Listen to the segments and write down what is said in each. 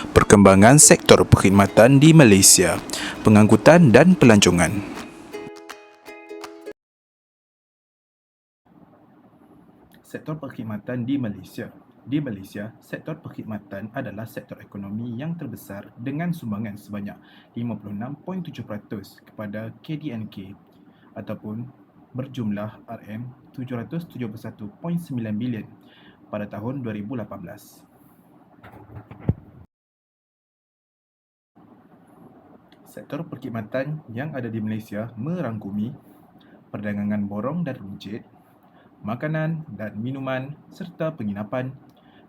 Perkembangan sektor perkhidmatan di Malaysia, pengangkutan dan pelancongan. Sektor perkhidmatan di Malaysia. Di Malaysia, sektor perkhidmatan adalah sektor ekonomi yang terbesar dengan sumbangan sebanyak 56.7% kepada KDNK ataupun berjumlah RM771.9 bilion pada tahun 2018. Sektor perkhidmatan yang ada di Malaysia merangkumi perdagangan borong dan runcit, makanan dan minuman serta penginapan,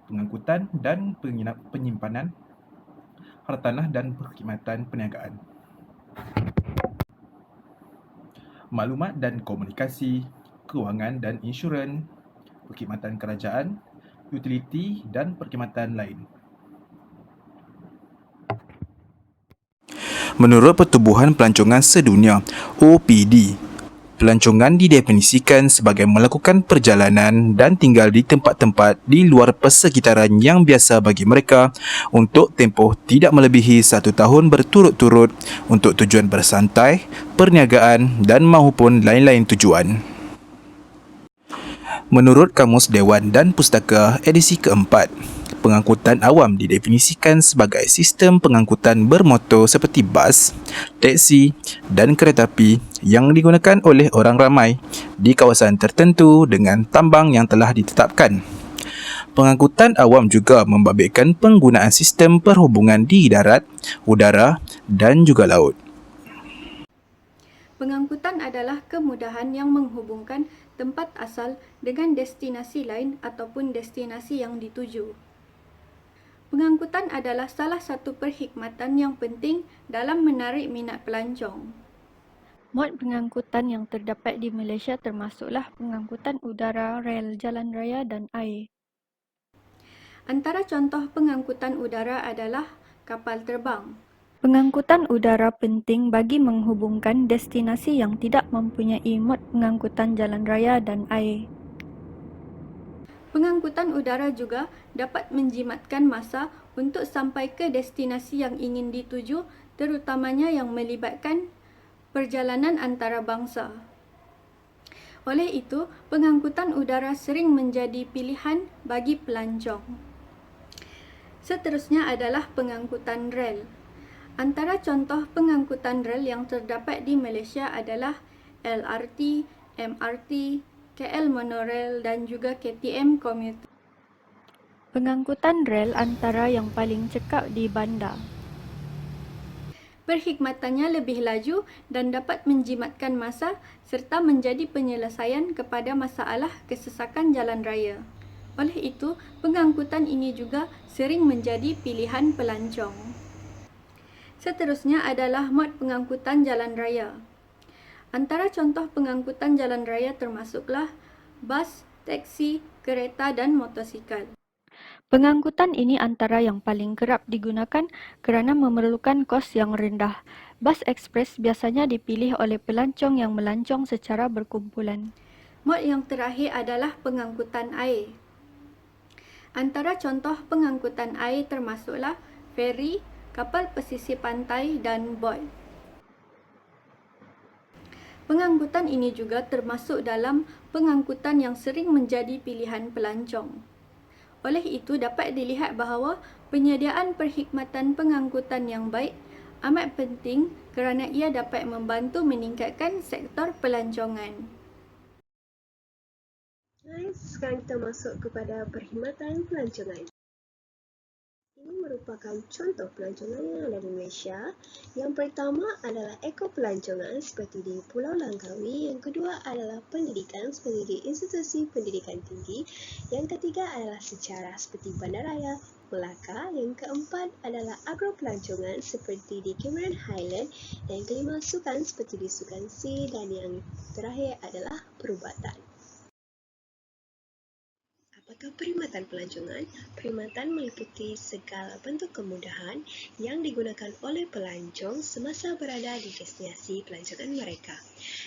pengangkutan dan penyimpanan, hartanah dan perkhidmatan perniagaan, maklumat dan komunikasi, kewangan dan insurans, perkhidmatan kerajaan, utiliti dan perkhidmatan lain. Menurut Pertubuhan Pelancongan Sedunia (OPD), pelancongan didefinisikan sebagai melakukan perjalanan dan tinggal di tempat-tempat di luar persekitaran yang biasa bagi mereka untuk tempoh tidak melebihi 1 tahun berturut-turut untuk tujuan bersantai, perniagaan dan maupun lain-lain tujuan. Menurut Kamus Dewan dan Pustaka edisi keempat, pengangkutan awam didefinisikan sebagai sistem pengangkutan bermotor seperti bas, teksi dan kereta api yang digunakan oleh orang ramai di kawasan tertentu dengan tambang yang telah ditetapkan. Pengangkutan awam juga membabitkan penggunaan sistem perhubungan di darat, udara dan juga laut. Pengangkutan adalah kemudahan yang menghubungkan tempat asal dengan destinasi lain ataupun destinasi yang dituju. Pengangkutan adalah salah satu perkhidmatan yang penting dalam menarik minat pelancong. Mod pengangkutan yang terdapat di Malaysia termasuklah pengangkutan udara, rel, jalan raya dan air. Antara contoh pengangkutan udara adalah kapal terbang. Pengangkutan udara penting bagi menghubungkan destinasi yang tidak mempunyai mod pengangkutan jalan raya dan air. Pengangkutan udara juga dapat menjimatkan masa untuk sampai ke destinasi yang ingin dituju, terutamanya yang melibatkan perjalanan antarabangsa. Oleh itu, pengangkutan udara sering menjadi pilihan bagi pelancong. Seterusnya adalah pengangkutan rel. Antara contoh pengangkutan rel yang terdapat di Malaysia adalah LRT, MRT, KL Monorail dan juga KTM Commuter. Pengangkutan rel antara yang paling cekap di bandar. Perkhidmatannya lebih laju dan dapat menjimatkan masa serta menjadi penyelesaian kepada masalah kesesakan jalan raya. Oleh itu, pengangkutan ini juga sering menjadi pilihan pelancong. Seterusnya adalah mod pengangkutan jalan raya. Antara contoh pengangkutan jalan raya termasuklah bas, teksi, kereta dan motosikal. Pengangkutan ini antara yang paling kerap digunakan kerana memerlukan kos yang rendah. Bas ekspres biasanya dipilih oleh pelancong yang melancong secara berkumpulan. Mod yang terakhir adalah pengangkutan air. Antara contoh pengangkutan air termasuklah feri, kapal pesisir pantai dan bot. Pengangkutan ini juga termasuk dalam pengangkutan yang sering menjadi pilihan pelancong. Oleh itu, dapat dilihat bahawa penyediaan perkhidmatan pengangkutan yang baik amat penting kerana ia dapat membantu meningkatkan sektor pelancongan. Sekarang kita masuk kepada perkhidmatan pelancongan. Ini merupakan contoh pelancongan yang ada di Malaysia. Yang pertama adalah ekopelancongan seperti di Pulau Langkawi. Yang kedua adalah pendidikan seperti di institusi pendidikan tinggi. Yang ketiga adalah sejarah seperti Bandaraya, Melaka. Yang keempat adalah agropelancongan seperti di Cameron Highland. Dan yang kelima sukan seperti di Sukan C. Dan yang terakhir adalah perubatan. Ketika perkhidmatan pelancongan, perkhidmatan meliputi segala bentuk kemudahan yang digunakan oleh pelancong semasa berada di destinasi pelancongan mereka.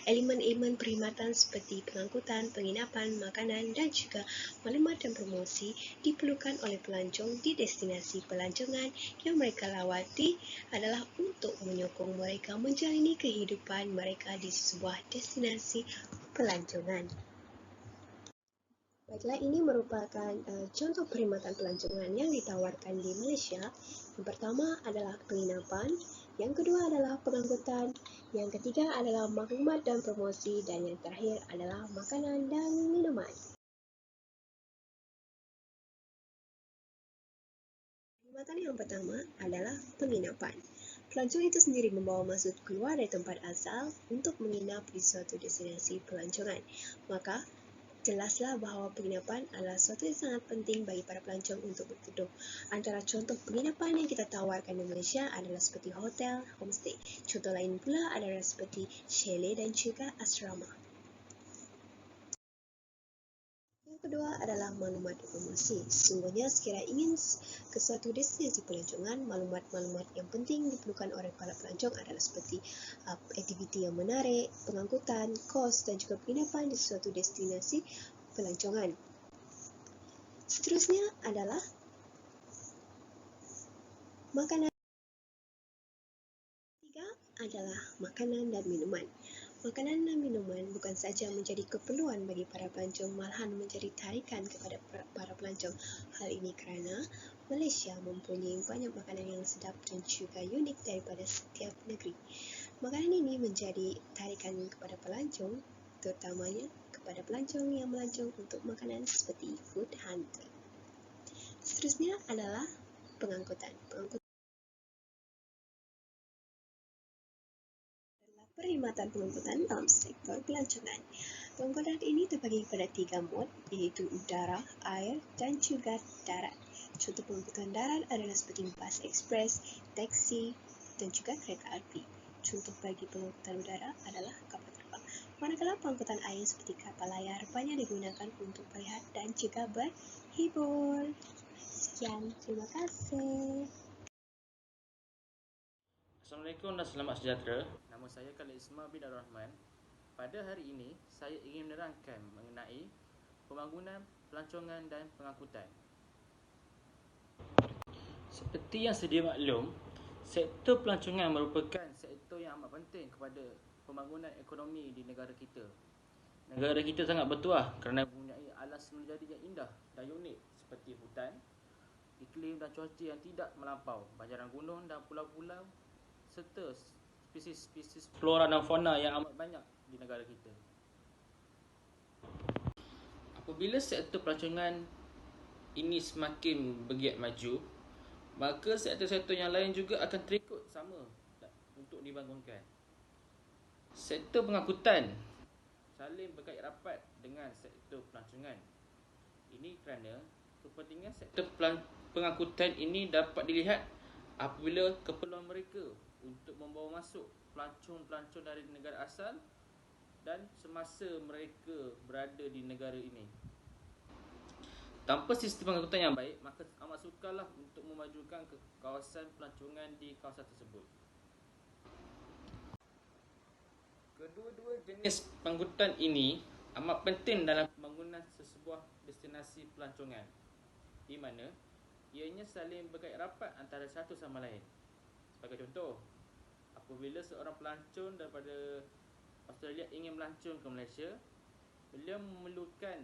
Elemen-elemen perkhidmatan seperti pengangkutan, penginapan, makanan dan juga maklumat dan promosi diperlukan oleh pelancong di destinasi pelancongan yang mereka lawati adalah untuk menyokong mereka menjalani kehidupan mereka di sebuah destinasi pelancongan. Baiklah, ini merupakan contoh perkhidmatan pelancongan yang ditawarkan di Malaysia. Yang pertama adalah penginapan, yang kedua adalah pengangkutan, yang ketiga adalah maklumat dan promosi, dan yang terakhir adalah makanan dan minuman. Perkhidmatan yang pertama adalah penginapan. Pelancong itu sendiri membawa maksud keluar dari tempat asal untuk menginap di suatu destinasi pelancongan. Maka, jelaslah bahawa penginapan adalah sesuatu yang sangat penting bagi para pelancong untuk berteduh. Antara contoh penginapan yang kita tawarkan di Malaysia adalah seperti hotel, homestay. Contoh lain pula adalah seperti chalet dan juga asrama. Yang kedua adalah maklumat dan promosi. Sesungguhnya sekiranya ingin ke suatu destinasi pelancongan, maklumat-maklumat yang penting diperlukan oleh para pelancong adalah seperti aktiviti yang menarik, pengangkutan, kos dan juga penginapan di suatu destinasi pelancongan. Seterusnya adalah makanan. Ketiga adalah makanan dan minuman. Makanan dan minuman bukan saja menjadi keperluan bagi para pelancong, malahan menjadi tarikan kepada para pelancong. Hal ini kerana Malaysia mempunyai banyak makanan yang sedap dan juga unik daripada setiap negeri. Makanan ini menjadi tarikan kepada pelancong, terutamanya kepada pelancong yang melancong untuk makanan seperti food hunter. Seterusnya adalah pengangkutan. Perkhidmatan pengangkutan dalam sektor pelancongan. Pengangkutan ini terbagi kepada 3 mod, iaitu udara, air dan juga darat. Contoh pengangkutan darat adalah seperti bas ekspres, taksi dan juga kereta api. Contoh bagi pengangkutan udara adalah kapal terbang. Manakala pengangkutan air seperti kapal layar banyak digunakan untuk berehat dan juga berhibur. Sekian, terima kasih. Assalamualaikum dan selamat sejahtera. Nama saya Khalid Ismail bin Abdul Rahman. Pada hari ini, saya ingin menerangkan mengenai pembangunan, pelancongan dan pengangkutan. Seperti yang sedia maklum, sektor pelancongan merupakan sektor yang amat penting kepada pembangunan ekonomi di negara kita. Negara kita sangat bertuah kerana mempunyai alam semenjadi yang indah dan unik seperti hutan, iklim dan cuaca yang tidak melampau, banjaran gunung dan pulau-pulau serta spesies-spesies flora dan fauna yang amat banyak di negara kita. Apabila sektor pelancongan ini semakin bergiat maju, maka sektor-sektor yang lain juga akan terikut sama untuk dibangunkan. Sektor pengangkutan saling berkait rapat dengan sektor pelancongan. Ini kerana kepentingan sektor pengangkutan ini dapat dilihat apabila keperluan mereka untuk membawa masuk pelancong-pelancong dari negara asal dan semasa mereka berada di negara ini. Tanpa sistem pengangkutan yang baik, maka amat sukarlah untuk memajukan ke kawasan pelancongan di kawasan tersebut. Kedua-dua jenis pengangkutan ini amat penting dalam pembangunan sesebuah destinasi pelancongan, di mana ianya saling berkait rapat antara satu sama lain. Sebagai contoh, apabila seorang pelancong daripada Australia ingin melancong ke Malaysia, beliau memerlukan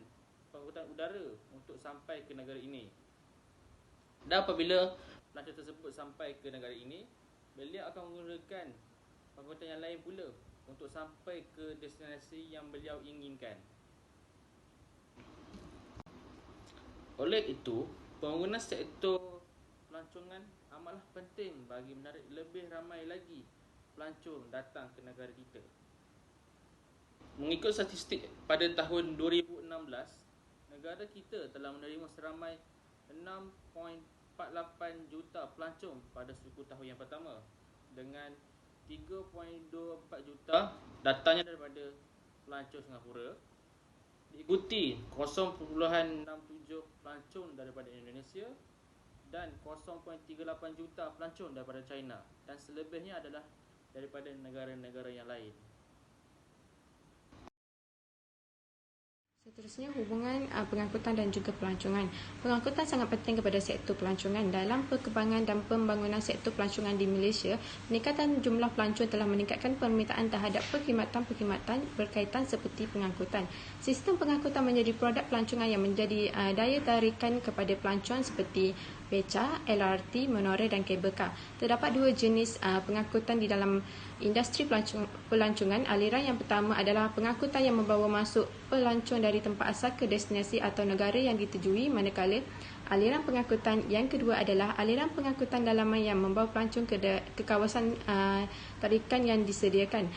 pengangkutan udara untuk sampai ke negara ini. Dan apabila pelancong tersebut sampai ke negara ini, beliau akan menggunakan pengangkutan yang lain pula untuk sampai ke destinasi yang beliau inginkan. Oleh itu, pembangunan sektor pelancongan amatlah penting bagi menarik lebih ramai lagi pelancong datang ke negara kita. Mengikut statistik pada tahun 2016, negara kita telah menerima seramai 6.48 juta pelancong pada suku tahun yang pertama, dengan 3.24 juta datangnya daripada pelancong Singapura, diikuti 0.67 pelancong daripada Indonesia dan 0.38 juta pelancong daripada China, dan selebihnya adalah daripada negara-negara yang lain. Seterusnya, hubungan pengangkutan dan juga pelancongan. Pengangkutan sangat penting kepada sektor pelancongan. Dalam perkembangan dan pembangunan sektor pelancongan di Malaysia, peningkatan jumlah pelancong telah meningkatkan permintaan terhadap perkhidmatan-perkhidmatan berkaitan seperti pengangkutan. Sistem pengangkutan menjadi produk pelancongan yang menjadi daya tarikan kepada pelancong seperti beca, LRT, monorail dan kabel kar. Terdapat dua jenis pengangkutan di dalam industri pelancongan. Aliran yang pertama adalah pengangkutan yang membawa masuk pelancong dari tempat asal ke destinasi atau negara yang ditujui, manakala aliran pengangkutan yang kedua adalah aliran pengangkutan dalaman yang membawa pelancong ke kawasan tarikan yang disediakan.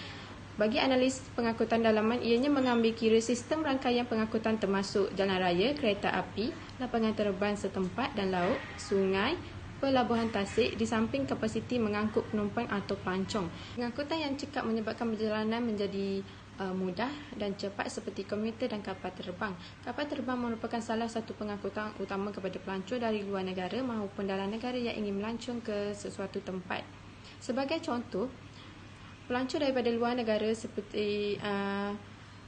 Bagi analis pengangkutan dalaman, ianya mengambil kira sistem rangkaian pengangkutan termasuk jalan raya, kereta api, lapangan terbang setempat dan laut, sungai, pelabuhan tasik di samping kapasiti mengangkut penumpang atau pelancong. Pengangkutan yang cekap menyebabkan perjalanan menjadi mudah dan cepat seperti komuter dan kapal terbang. Kapal terbang merupakan salah satu pengangkutan utama kepada pelancong dari luar negara maupun dalam negara yang ingin melancong ke sesuatu tempat. Sebagai contoh, pelancong daripada luar negara seperti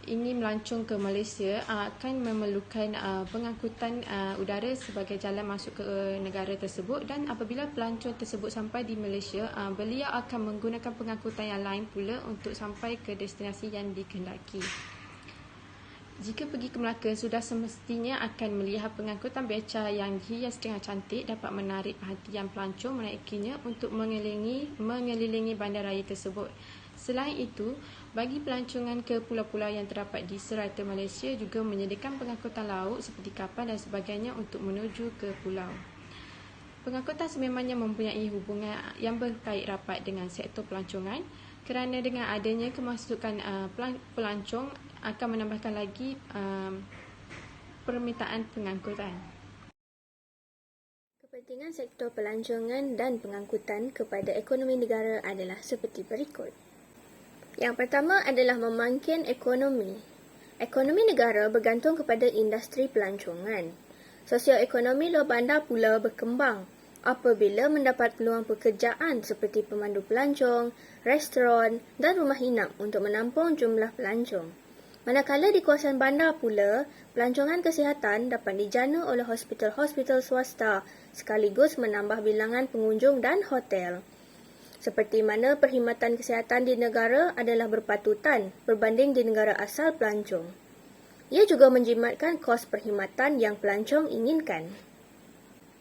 ingin melancong ke Malaysia akan memerlukan pengangkutan udara sebagai jalan masuk ke negara tersebut, dan apabila pelancong tersebut sampai di Malaysia, beliau akan menggunakan pengangkutan yang lain pula untuk sampai ke destinasi yang dikehendaki. Jika pergi ke Melaka, sudah semestinya akan melihat pengangkutan beca yang dihias dengan cantik dapat menarik perhatian pelancong menaikinya untuk mengelilingi bandaraya tersebut. Selain itu, bagi pelancongan ke pulau-pulau yang terdapat di serata Malaysia juga menyediakan pengangkutan laut seperti kapal dan sebagainya untuk menuju ke pulau. Pengangkutan sememangnya mempunyai hubungan yang berkait rapat dengan sektor pelancongan, kerana dengan adanya kemasukan pelancong akan menambahkan lagi permintaan pengangkutan. Kepentingan sektor pelancongan dan pengangkutan kepada ekonomi negara adalah seperti berikut. Yang pertama adalah memangkin ekonomi. Ekonomi negara bergantung kepada industri pelancongan. Sosioekonomi luar bandar pula berkembang apabila mendapat peluang pekerjaan seperti pemandu pelancong, restoran dan rumah inap untuk menampung jumlah pelancong. Manakala di kawasan bandar pula, pelancongan kesihatan dapat dijana oleh hospital-hospital swasta sekaligus menambah bilangan pengunjung dan hotel. Seperti mana perkhidmatan kesihatan di negara adalah berpatutan berbanding di negara asal pelancong. Ia juga menjimatkan kos perkhidmatan yang pelancong inginkan.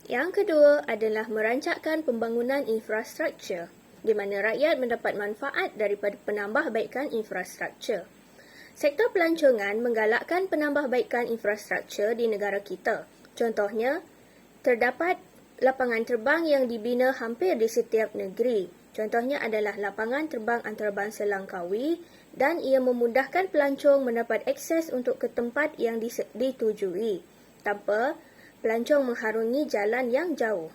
Yang kedua adalah merancangkan pembangunan infrastruktur, di mana rakyat mendapat manfaat daripada penambahbaikan infrastruktur. Sektor pelancongan menggalakkan penambahbaikan infrastruktur di negara kita. Contohnya, terdapat lapangan terbang yang dibina hampir di setiap negeri. Contohnya adalah lapangan terbang antarabangsa Langkawi, dan ia memudahkan pelancong mendapat akses untuk ke tempat yang ditujui tanpa pelancong mengharungi jalan yang jauh.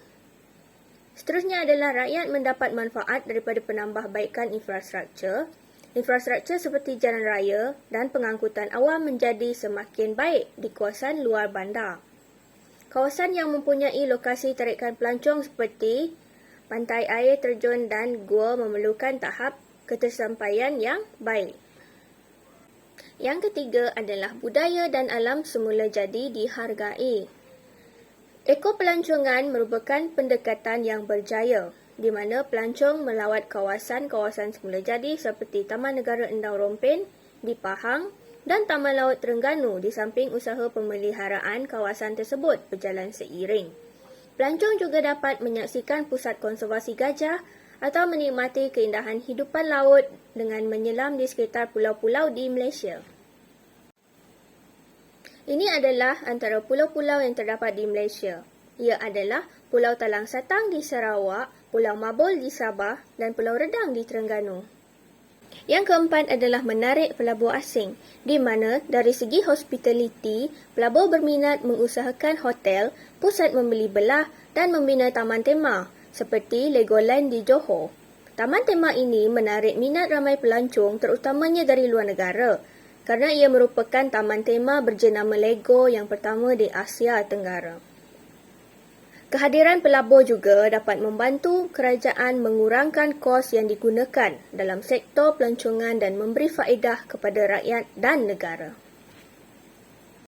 Seterusnya adalah rakyat mendapat manfaat daripada penambahbaikan infrastruktur. Infrastruktur seperti jalan raya dan pengangkutan awam menjadi semakin baik di kawasan luar bandar. Kawasan yang mempunyai lokasi tarikan pelancong seperti pantai air terjun dan gua memerlukan tahap ketersampaian yang baik. Yang ketiga adalah budaya dan alam semula jadi dihargai. Ekopelancongan merupakan pendekatan yang berjaya, di mana pelancong melawat kawasan-kawasan semula jadi seperti Taman Negara Endau Rompin di Pahang dan Taman Laut Terengganu, di samping usaha pemeliharaan kawasan tersebut berjalan seiring. Pelancong juga dapat menyaksikan pusat konservasi gajah atau menikmati keindahan hidupan laut dengan menyelam di sekitar pulau-pulau di Malaysia. Ini adalah antara pulau-pulau yang terdapat di Malaysia. Ia adalah Pulau Talang Satang di Sarawak, Pulau Mabul di Sabah dan Pulau Redang di Terengganu. Yang keempat adalah menarik pelabur asing, di mana dari segi hospitality, pelabur berminat mengusahakan hotel, pusat membeli belah dan membina taman tema seperti Legoland di Johor. Taman tema ini menarik minat ramai pelancong terutamanya dari luar negara kerana ia merupakan taman tema berjenama Lego yang pertama di Asia Tenggara. Kehadiran pelabur juga dapat membantu kerajaan mengurangkan kos yang digunakan dalam sektor pelancongan dan memberi faedah kepada rakyat dan negara.